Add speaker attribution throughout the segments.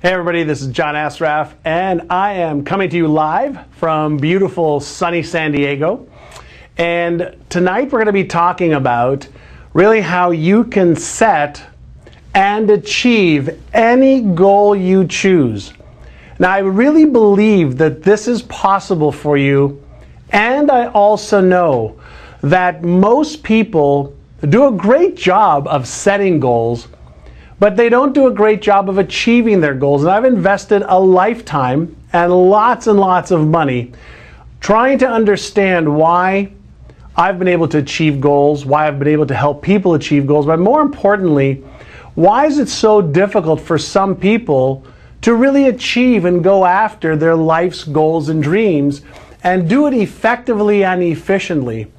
Speaker 1: Hey everybody, this is John Asraf, and I am coming to you live from beautiful sunny San Diego. And tonight we're going to be talking about really how you can set and achieve any goal you choose. Now, I really believe that this is possible for you, and I also know that most people do a great job of setting goals, but they don't do a great job of achieving their goals. And I've invested a lifetime and lots of money trying to understand why I've been able to achieve goals, why I've been able to help people achieve goals, but more importantly, why is it so difficult for some people to really achieve and go after their life's goals and dreams and do it effectively and efficiently?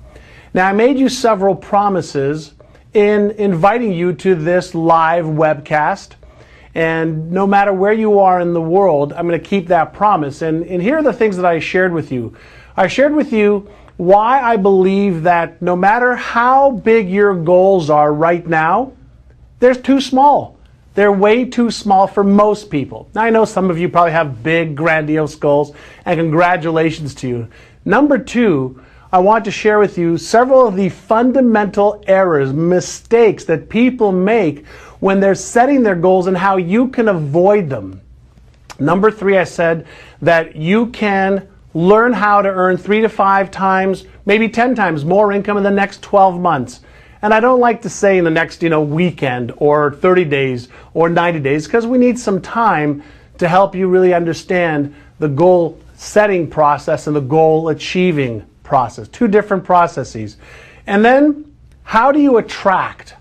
Speaker 1: Now, I made you several promises in inviting you to this live webcast, and no matter where you are in the world, I'm going to keep that promise. And here are the things that I shared with you. I shared with you why I believe that no matter how big your goals are right now, they're too small. They're way too small for most people. Now, I know some of you probably have big, grandiose goals, and congratulations to you. Number two, I want to share with you several of the fundamental errors, mistakes that people make when they're setting their goals and how you can avoid them. Number three, I said that you can learn how to earn 3 to 5 times, maybe 10 times more income in the next 12 months. And I don't like to say in the next, weekend or 30 days or 90 days, because we need some time to help you really understand the goal setting process and the goal achieving process. Two different processes. And then, how do you attract?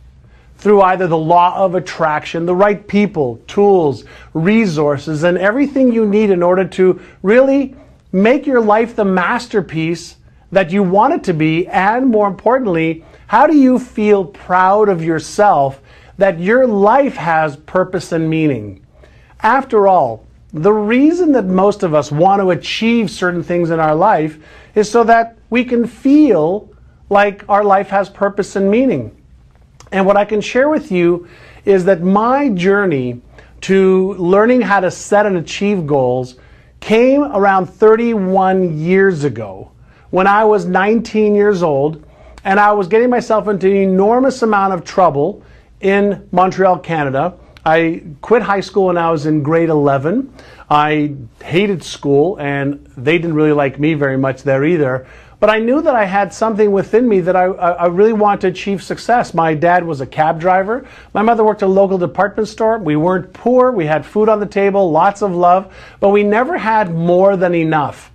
Speaker 1: Through either the law of attraction, the right people, tools, resources, and everything you need in order to really make your life the masterpiece that you want it to be, and more importantly, how do you feel proud of yourself that your life has purpose and meaning? After all, the reason that most of us want to achieve certain things in our life is so that we can feel like our life has purpose and meaning. And what I can share with you is that my journey to learning how to set and achieve goals came around 31 years ago when I was 19 years old, and I was getting myself into an enormous amount of trouble in Montreal, Canada. I quit high school when I was in grade 11. I hated school, and they didn't really like me very much there either. But I knew that I had something within me that I really wanted to achieve success. My dad was a cab driver. My mother worked at a local department store. We weren't poor. We had food on the table, lots of love, but we never had more than enough.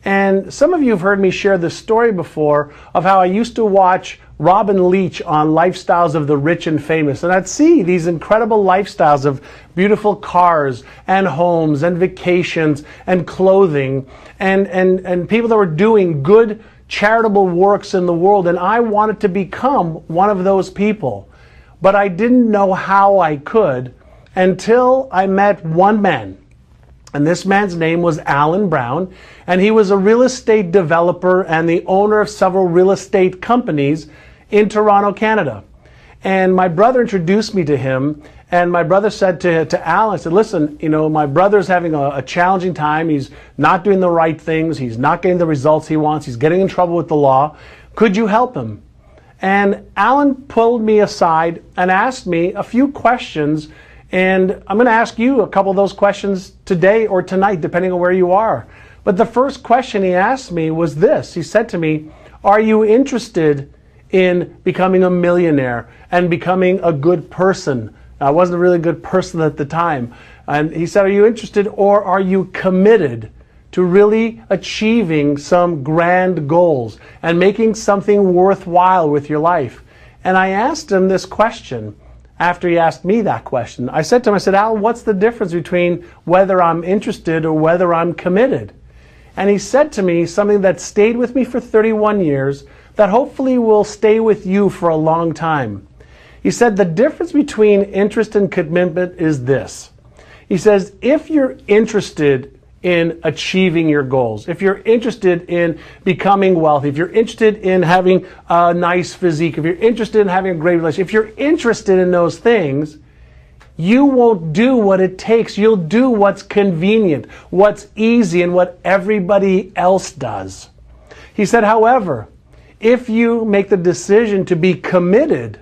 Speaker 1: And some of you have heard me share this story before of how I used to watch Robin Leach on Lifestyles of the Rich and Famous. And I'd see these incredible lifestyles of beautiful cars and homes and vacations and clothing and people that were doing good charitable works in the world. And I wanted to become one of those people. But I didn't know how I could until I met one man. And this man's name was Alan Brown, and he was a real estate developer and the owner of several real estate companies in Toronto, Canada. And my brother introduced me to him, and my brother said to Alan, I said, listen, my brother's having a challenging time. He's not doing the right things. He's not getting the results he wants. He's getting in trouble with the law. Could you help him? And Alan pulled me aside and asked me a few questions. And I'm going to ask you a couple of those questions today or tonight, depending on where you are. But the first question he asked me was this. He said to me, are you interested in becoming a millionaire and becoming a good person? I wasn't a really good person at the time. And he said, are you interested, or are you committed to really achieving some grand goals and making something worthwhile with your life? And I asked him this question. After he asked me that question, I said to him, Alan, what's the difference between whether I'm interested or whether I'm committed? And he said to me something that stayed with me for 31 years, that hopefully will stay with you for a long time. He said, the difference between interest and commitment is this. He says, if you're interested in achieving your goals, if you're interested in becoming wealthy, if you're interested in having a nice physique, if you're interested in having a great relationship, if you're interested in those things, you won't do what it takes. You'll do what's convenient, what's easy, and what everybody else does. He said, however, if you make the decision to be committed,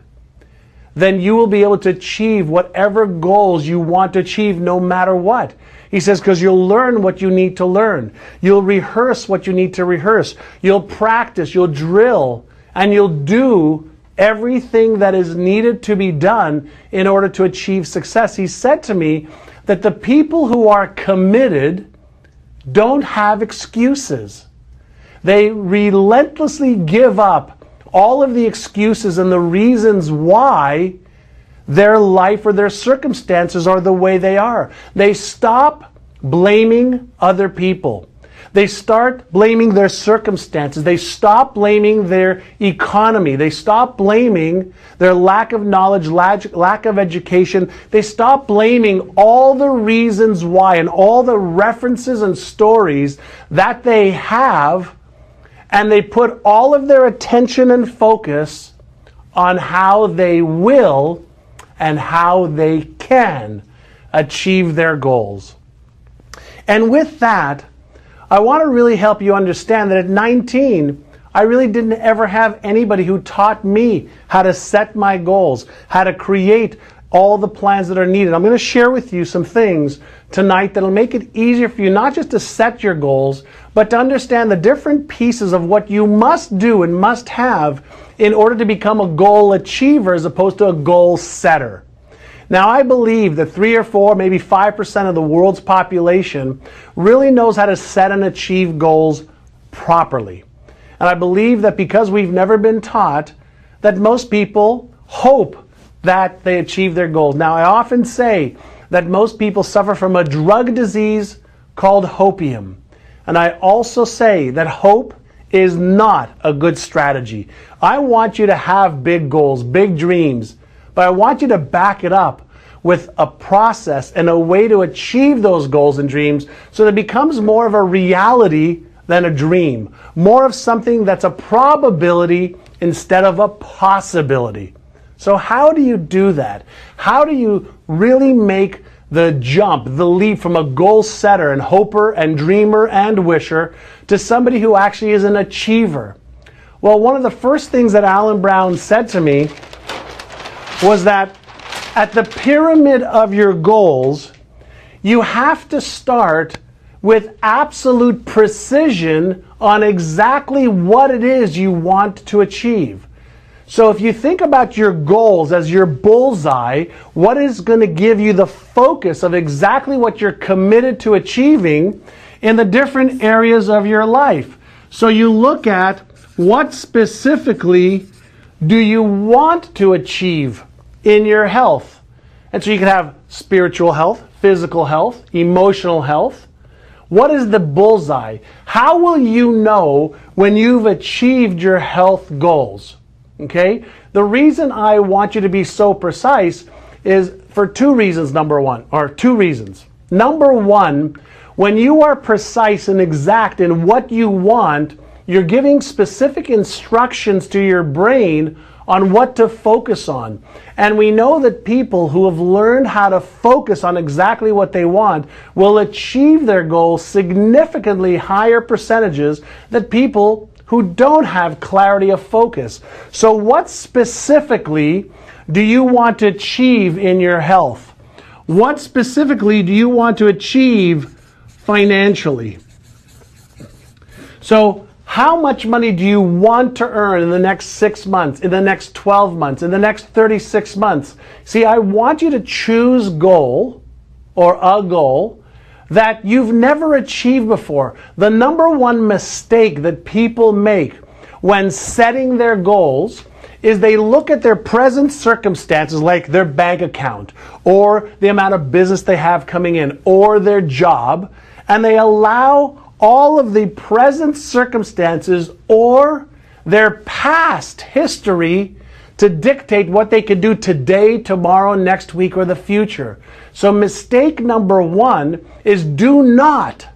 Speaker 1: then you will be able to achieve whatever goals you want to achieve no matter what. He says, because you'll learn what you need to learn. You'll rehearse what you need to rehearse. You'll practice, you'll drill, and you'll do everything that is needed to be done in order to achieve success. He said to me that the people who are committed don't have excuses. They relentlessly give up all of the excuses and the reasons why their life or their circumstances are the way they are. They stop blaming other people. They start blaming their circumstances. They stop blaming their economy. They stop blaming their lack of knowledge, lack of education. They stop blaming all the reasons why and all the references and stories that they have, and they put all of their attention and focus on how they will and how they can achieve their goals. And with that, I want to really help you understand that at 19, I really didn't ever have anybody who taught me how to set my goals, how to create all the plans that are needed. I'm going to share with you some things tonight that'll make it easier for you not just to set your goals, but to understand the different pieces of what you must do and must have in order to become a goal achiever as opposed to a goal setter. Now, I believe that 3 or 4, maybe 5% of the world's population really knows how to set and achieve goals properly. And I believe that because we've never been taught, that most people hope that they achieve their goals. Now, I often say that most people suffer from a drug disease called hopium. And I also say that hope is not a good strategy. I want you to have big goals, big dreams, but I want you to back it up with a process and a way to achieve those goals and dreams so that it becomes more of a reality than a dream, more of something that's a probability instead of a possibility. So how do you do that? How do you really make the jump, the leap from a goal setter and hoper and dreamer and wisher to somebody who actually is an achiever? Well, one of the first things that Alan Brown said to me was that at the pyramid of your goals, you have to start with absolute precision on exactly what it is you want to achieve. So if you think about your goals as your bullseye, what is going to give you the focus of exactly what you're committed to achieving in the different areas of your life? So you look at what specifically do you want to achieve in your health. And so you can have spiritual health, physical health, emotional health. What is the bullseye? How will you know when you've achieved your health goals? Okay? The reason I want you to be so precise is for two reasons, number one. Number one, when you are precise and exact in what you want, you're giving specific instructions to your brain on what to focus on. And we know that people who have learned how to focus on exactly what they want will achieve their goals significantly higher percentages than people who don't have clarity of focus. So what specifically do you want to achieve in your health? What specifically do you want to achieve financially? So how much money do you want to earn in the next 6 months, in the next 12 months, in the next 36 months? See, I want you to choose goal or a goal that you've never achieved before. The number one mistake that people make when setting their goals is they look at their present circumstances, like their bank account or the amount of business they have coming in or their job, and they allow all of the present circumstances or their past history to dictate what they could do today, tomorrow, next week, or the future. So mistake number one is do not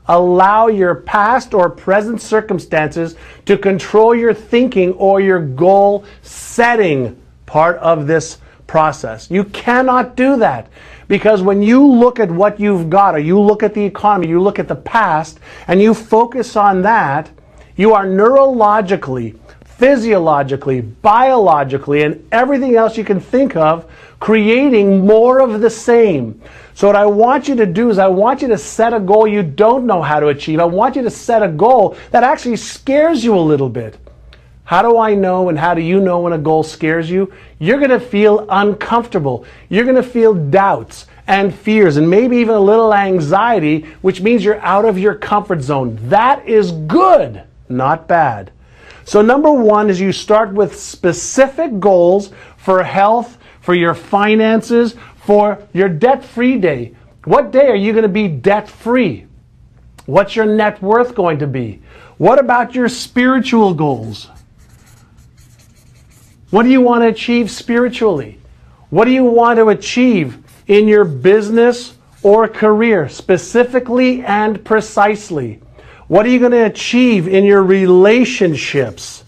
Speaker 1: allow your past or present circumstances to control your thinking or your goal setting part of this process. You cannot do that, because when you look at what you've got, or you look at the economy, you look at the past, and you focus on that, you are neurologically, physiologically, biologically, and everything else you can think of, creating more of the same. So what I want you to do is I want you to set a goal you don't know how to achieve. I want you to set a goal that actually scares you a little bit. How do I know, and how do you know when a goal scares you? You're going to feel uncomfortable. You're going to feel doubts and fears and maybe even a little anxiety, which means you're out of your comfort zone. That is good, not bad. So number one is you start with specific goals for health, for your finances, for your debt-free day. What day are you going to be debt-free? What's your net worth going to be? What about your spiritual goals? What do you want to achieve spiritually? What do you want to achieve in your business or career, specifically and precisely? What are you going to achieve in your relationships?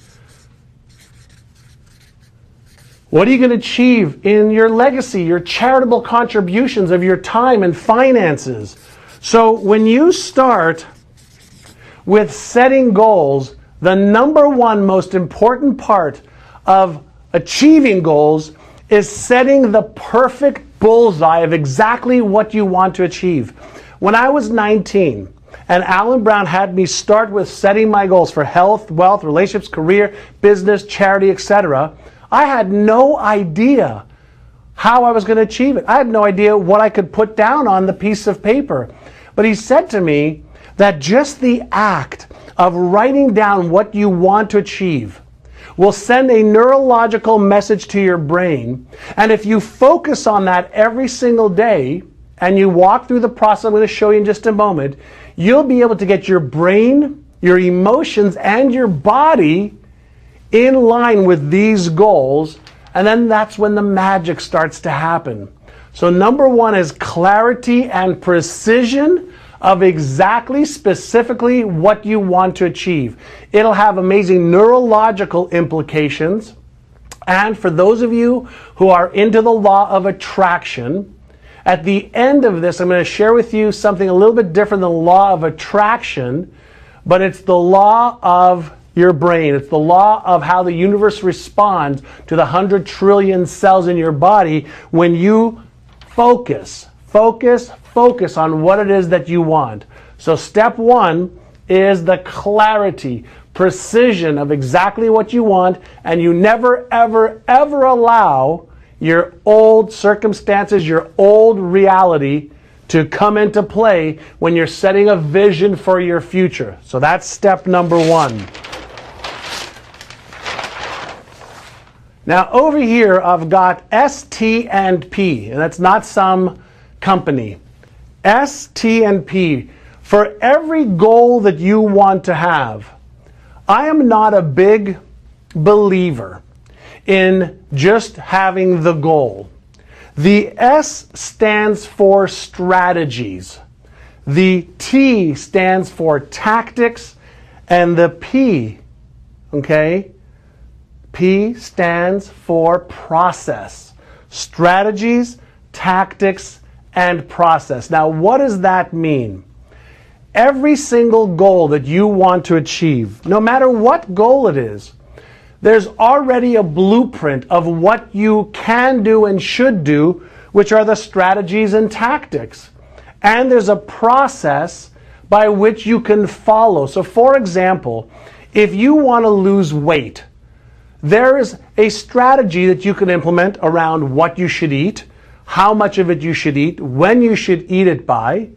Speaker 1: What are you going to achieve in your legacy, your charitable contributions of your time and finances? So when you start with setting goals, the number one most important part of achieving goals is setting the perfect bullseye of exactly what you want to achieve. When I was 19, and Alan Brown had me start with setting my goals for health, wealth, relationships, career, business, charity, etc., I had no idea how I was going to achieve it. I had no idea what I could put down on the piece of paper. But he said to me that just the act of writing down what you want to achieve will send a neurological message to your brain. And if you focus on that every single day, and you walk through the process I'm going to show you in just a moment, you'll be able to get your brain, your emotions, and your body in line with these goals. And then that's when the magic starts to happen. So number one is clarity and precision of exactly, specifically what you want to achieve. It'll have amazing neurological implications. And for those of you who are into the law of attraction, at the end of this, I'm going to share with you something a little bit different than the law of attraction, but it's the law of your brain. It's the law of how the universe responds to the 100 trillion cells in your body when you focus on what it is that you want. So step one is the clarity, precision of exactly what you want, and you never, ever, ever allow your old circumstances, your old reality to come into play when you're setting a vision for your future. So that's step number one. Now over here I've got S-T and P, and that's not some company. S-T&P. For every goal that you want to have, I am not a big believer in just having the goal. The S stands for strategies. The T stands for tactics, and the P, okay? P stands for process. Strategies, tactics, and process. Now, what does that mean? Every single goal that you want to achieve, no matter what goal it is, there's already a blueprint of what you can do and should do, which are the strategies and tactics. And there's a process by which you can follow. So, for example, if you want to lose weight, there is a strategy that you can implement around what you should eat, how much of it you should eat, when you should eat it by.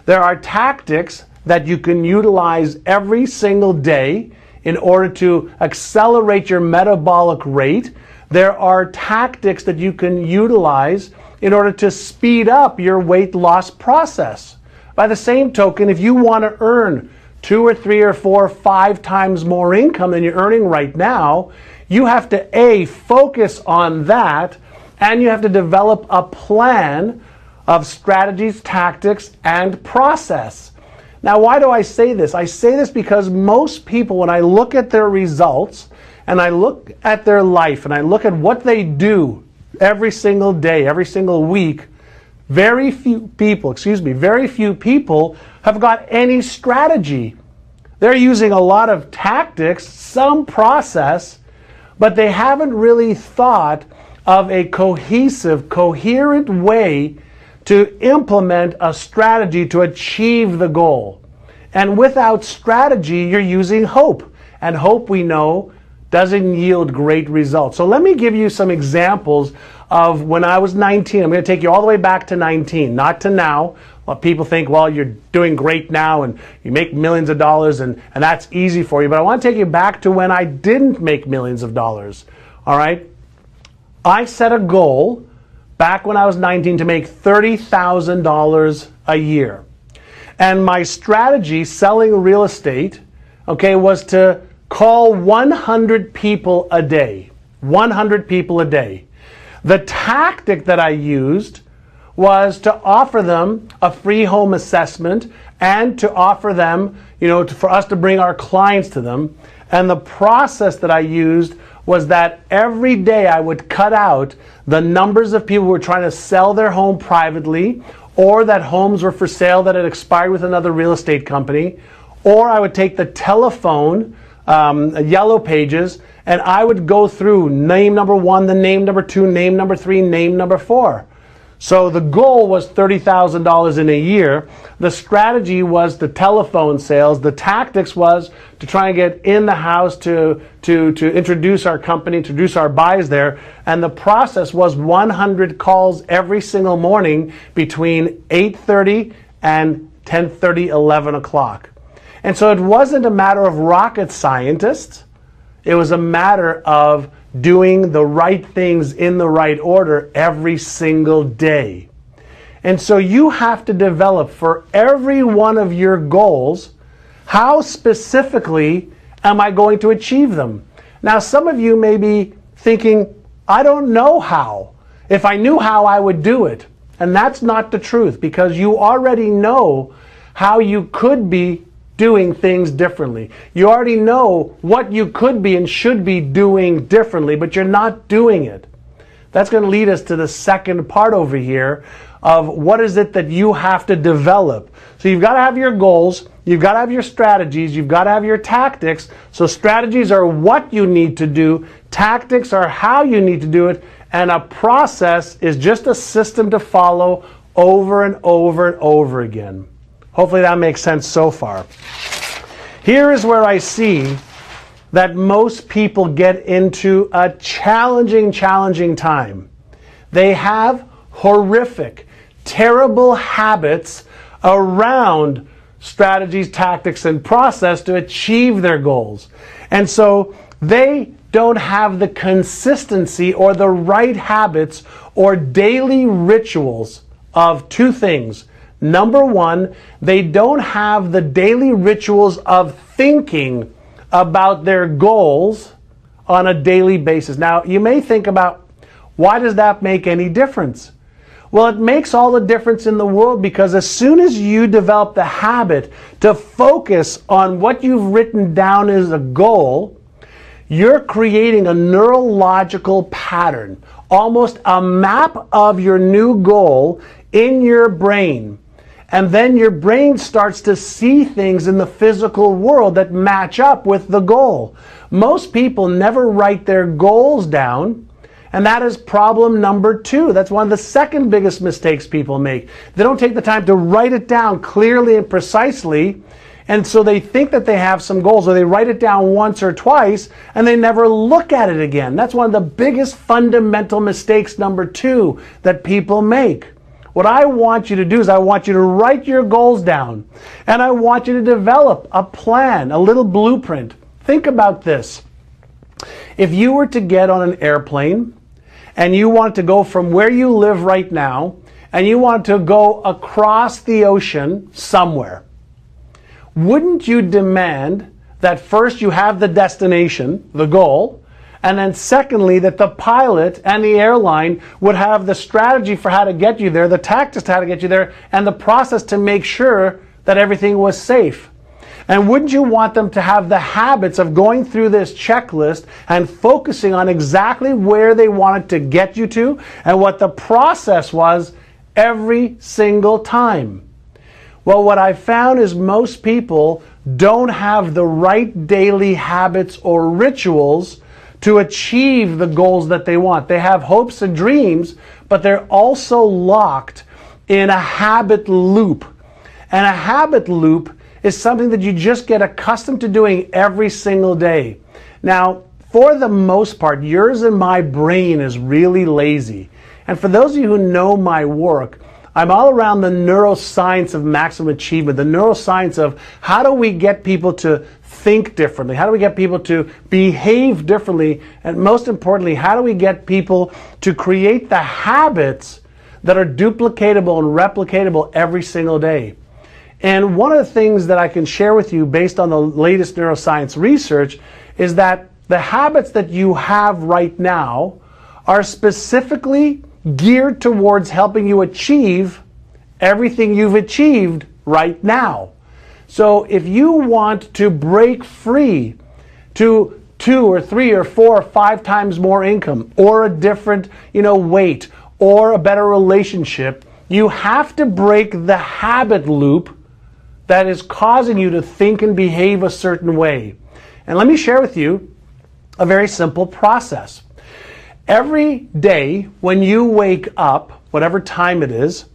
Speaker 1: There are tactics that you can utilize every single day in order to accelerate your metabolic rate. There are tactics that you can utilize in order to speed up your weight loss process. By the same token, if you want to earn 2 or 3 or 4 or 5 times more income than you're earning right now, you have to A, focus on that, and you have to develop a plan of strategies, tactics, and process. Now, why do I say this? I say this because most people, when I look at their results, and I look at their life, and I look at what they do every single day, every single week, very few people have got any strategy. They're using a lot of tactics, some process, but they haven't really thought of a cohesive, coherent way to implement a strategy to achieve the goal. And without strategy, you're using hope. And hope, we know, doesn't yield great results. So let me give you some examples of when I was 19. I'm going to take you all the way back to 19, not to now. Well, people think, well, you're doing great now and you make millions of dollars and that's easy for you. But I want to take you back to when I didn't make millions of dollars. All right? I set a goal back when I was 19 to make $30,000 a year. And my strategy selling real estate, okay, was to call 100 people a day. 100 people a day. The tactic that I used was to offer them a free home assessment and to offer them, for us to bring our clients to them. And the process that I used was that every day I would cut out the numbers of people who were trying to sell their home privately, or that homes were for sale that had expired with another real estate company, or I would take the telephone, yellow pages, and I would go through name number 1, the name number 2, name number 3, name number 4. So the goal was $30,000 in a year. The strategy was the telephone sales. The tactics was to try and get in the house to introduce our company, introduce our buyers there. And the process was 100 calls every single morning between 8:30 and 10:30, 11 o'clock. And so it wasn't a matter of rocket scientists. It was a matter of doing the right things in the right order every single day. And so you have to develop for every one of your goals, how specifically am I going to achieve them? Now, some of you may be thinking, I don't know how. If I knew how, I would do it. And that's not the truth, because you already know how you could be doing things differently. You already know what you could be and should be doing differently, but you're not doing it. That's going to lead us to the second part over here of what is it that you have to develop. So you've got to have your goals, you've got to have your strategies, you've got to have your tactics. So strategies are what you need to do, tactics are how you need to do it, and a process is just a system to follow over and over and over again. Hopefully that makes sense so far. Here is where I see that most people get into a challenging time. They have horrific, terrible habits around strategies, tactics, and process to achieve their goals. And so they don't have the consistency or the right habits or daily rituals of two things. Number one, they don't have the daily rituals of thinking about their goals on a daily basis. Now, you may think about, why does that make any difference? Well, it makes all the difference in the world, because as soon as you develop the habit to focus on what you've written down as a goal, you're creating a neurological pattern, almost a map of your new goal in your brain. And then your brain starts to see things in the physical world that match up with the goal. Most people never write their goals down, and that is problem number 2. That's one of the second biggest mistakes people make. They don't take the time to write it down clearly and precisely, and so they think that they have some goals, or they write it down once or twice, and they never look at it again. That's one of the biggest fundamental mistakes, number 2, that people make. What I want you to do is I want you to write your goals down, and I want you to develop a plan, a little blueprint. Think about this. If you were to get on an airplane and you want to go from where you live right now and you want to go across the ocean somewhere, wouldn't you demand that first you have the destination, the goal, and then secondly, that the pilot and the airline would have the strategy for how to get you there, the tactics to how to get you there, and the process to make sure that everything was safe? And wouldn't you want them to have the habits of going through this checklist and focusing on exactly where they wanted to get you to and what the process was every single time? Well, what I found is most people don't have the right daily habits or rituals to achieve the goals that they want. They have hopes and dreams, but they're also locked in a habit loop. And a habit loop is something that you just get accustomed to doing every single day. Now, for the most part, yours and my brain is really lazy. And for those of you who know my work, I'm all around the neuroscience of maximum achievement, the neuroscience of how do we get people to think differently, how do we get people to behave differently, and most importantly, how do we get people to create the habits that are duplicatable and replicatable every single day. And one of the things that I can share with you based on the latest neuroscience research is that the habits that you have right now are specifically geared towards helping you achieve everything you've achieved right now. So if you want to break free to 2 or 3 or 4 or 5 times more income, or a different, weight, or a better relationship, you have to break the habit loop that is causing you to think and behave a certain way. And let me share with you a very simple process. Every day when you wake up, whatever time it is,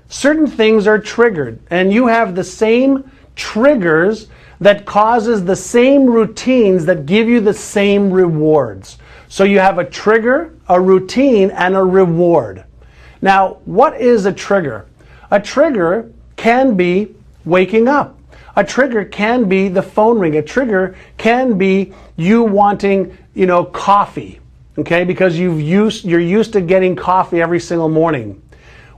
Speaker 1: certain things are triggered, and you have the same triggers that causes the same routines that give you the same rewards. So you have a trigger, a routine, and a reward. Now, what is a trigger? A trigger can be waking up. A trigger can be the phone ring. A trigger can be you wanting, coffee. Okay, because you're used to getting coffee every single morning.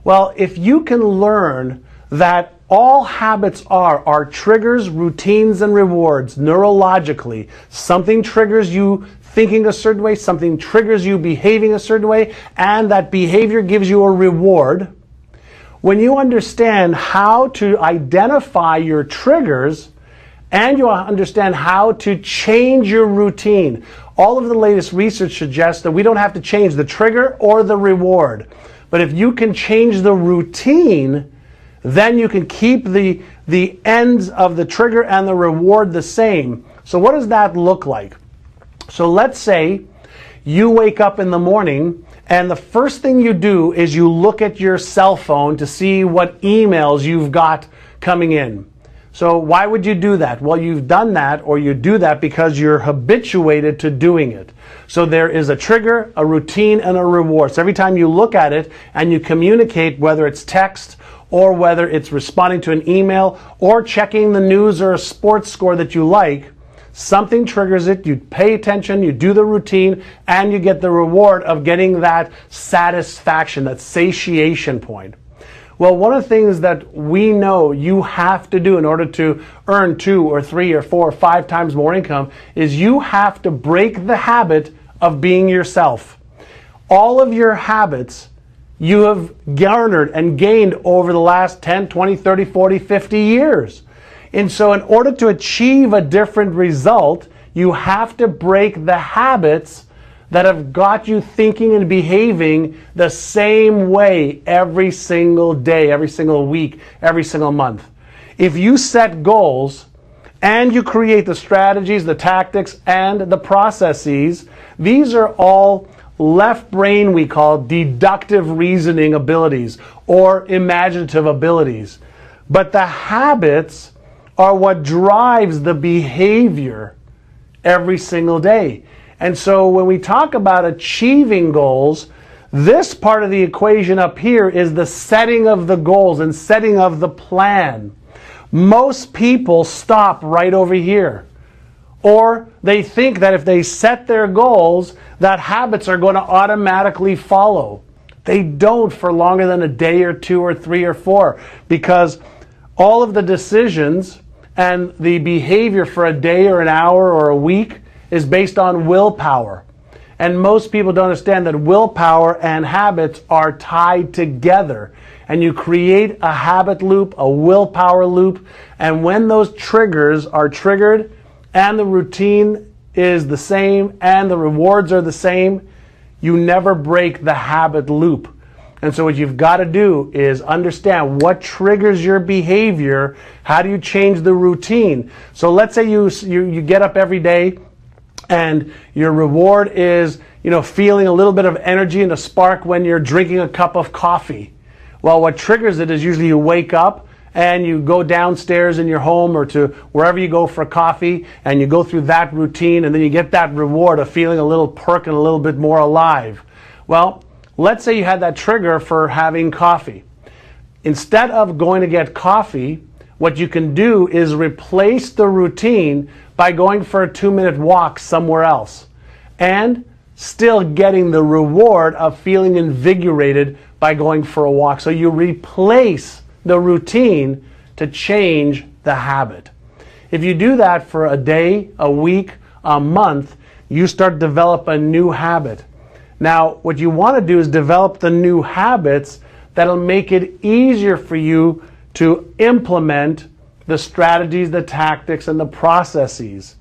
Speaker 1: Well, if you can learn that all habits are triggers, routines, and rewards neurologically, something triggers you thinking a certain way, something triggers you behaving a certain way, and that behavior gives you a reward. When you understand how to identify your triggers, and you understand how to change your routine. All of the latest research suggests that we don't have to change the trigger or the reward. But if you can change the routine, then you can keep the ends of the trigger and the reward the same. So what does that look like? So let's say you wake up in the morning and the first thing you do is you look at your cell phone to see what emails you've got coming in. So why would you do that? Well, you've done that, or you do that because you're habituated to doing it. So there is a trigger, a routine, and a reward. So every time you look at it and you communicate, whether it's text or whether it's responding to an email or checking the news or a sports score that you like, something triggers it, you pay attention, you do the routine, and you get the reward of getting that satisfaction, that satiation point. Well, one of the things that we know you have to do in order to earn 2 or 3 or 4 or 5 times more income is you have to break the habit of being yourself. All of your habits you have garnered and gained over the last 10, 20, 30, 40, 50 years. And so in order to achieve a different result, you have to break the habits that have got you thinking and behaving the same way every single day, every single week, every single month. If you set goals and you create the strategies, the tactics, and the processes, these are all left brain, we call deductive reasoning abilities or imaginative abilities. But the habits are what drives the behavior every single day. And so when we talk about achieving goals, this part of the equation up here is the setting of the goals and setting of the plan. Most people stop right over here. Or they think that if they set their goals, that habits are going to automatically follow. They don't for longer than a day or 2 or 3 or 4, because all of the decisions and the behavior for a day or an hour or a week is based on willpower. And most people don't understand that willpower and habits are tied together. and you create a habit loop, a willpower loop. And when those triggers are triggered and the routine is the same and the rewards are the same, you never break the habit loop. And so what you've got to do is understand what triggers your behavior. How do you change the routine? So let's say you get up every day and your reward is, feeling a little bit of energy and a spark when you're drinking a cup of coffee. Well, what triggers it is usually you wake up and you go downstairs in your home or to wherever you go for coffee, and you go through that routine, and then you get that reward of feeling a little perk and a little bit more alive. Well, let's say you had that trigger for having coffee. Instead of going to get coffee, what you can do is replace the routine by going for a 2-minute walk somewhere else and still getting the reward of feeling invigorated by going for a walk. So you replace the routine to change the habit. If you do that for a day, a week, a month, you start to develop a new habit. Now, what you want to do is develop the new habits that'll make it easier for you to implement the strategies, the tactics, and the processes.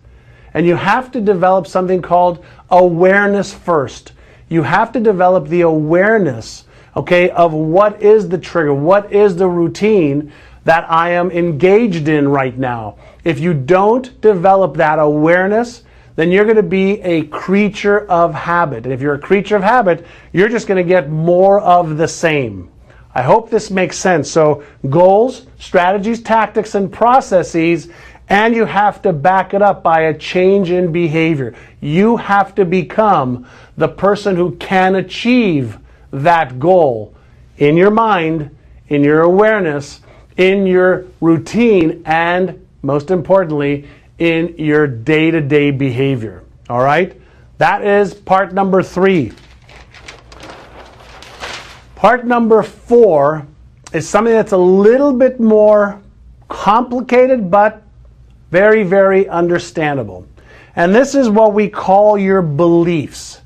Speaker 1: And you have to develop something called awareness first. You have to develop the awareness, of what is the trigger, what is the routine that I am engaged in right now. If you don't develop that awareness, then you're going to be a creature of habit. And if you're a creature of habit, you're just going to get more of the same. I hope this makes sense. So goals, strategies, tactics, and processes, and you have to back it up by a change in behavior. You have to become the person who can achieve that goal in your mind, in your awareness, in your routine, and most importantly, in your day-to-day behavior. All right? That is part number 3. Part number 4 is something that's a little bit more complicated, but very, very understandable. And this is what we call your beliefs.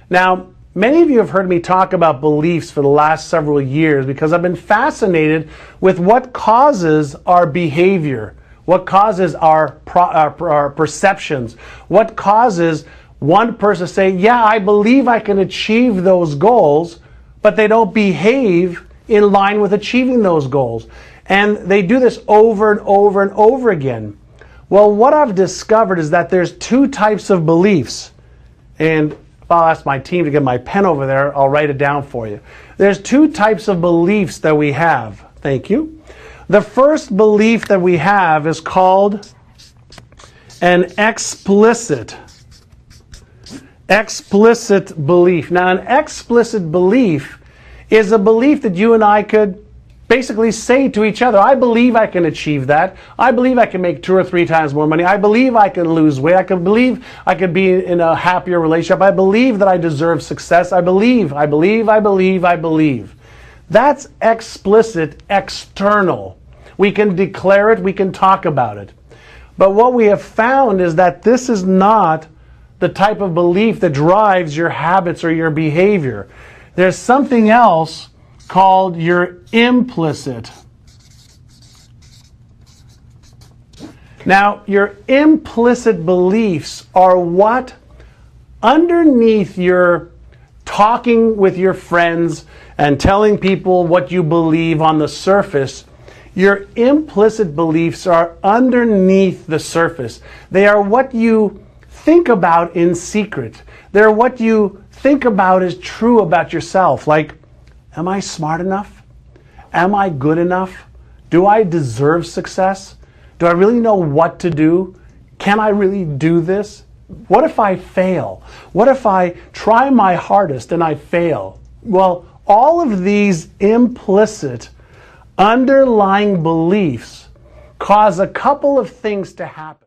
Speaker 1: Now, many of you have heard me talk about beliefs for the last several years because I've been fascinated with what causes our behavior. What causes our perceptions? What causes one person to say, yeah, I believe I can achieve those goals, but they don't behave in line with achieving those goals. And they do this over and over and over again. Well, what I've discovered is that there's 2 types of beliefs. And if I'll ask my team to get my pen over there, I'll write it down for you. There's 2 types of beliefs that we have. Thank you. The first belief that we have is called an explicit belief. Now, an explicit belief is a belief that you and I could basically say to each other, I believe I can achieve that. I believe I can make 2 or 3 times more money. I believe I can lose weight. I can believe I could be in a happier relationship. I believe that I deserve success. I believe. That's explicit, external. We can declare it, we can talk about it. But what we have found is that this is not the type of belief that drives your habits or your behavior. There's something else called your implicit. Now, your implicit beliefs are what underneath your talking with your friends and telling people what you believe on the surface, your implicit beliefs are underneath the surface. They are what you think about in secret. They're what you think about is true about yourself. Like, am I smart enough? Am I good enough? Do I deserve success? Do I really know what to do? Can I really do this? What if I fail? What if I try my hardest and I fail? Well, all of these implicit underlying beliefs cause a couple of things to happen.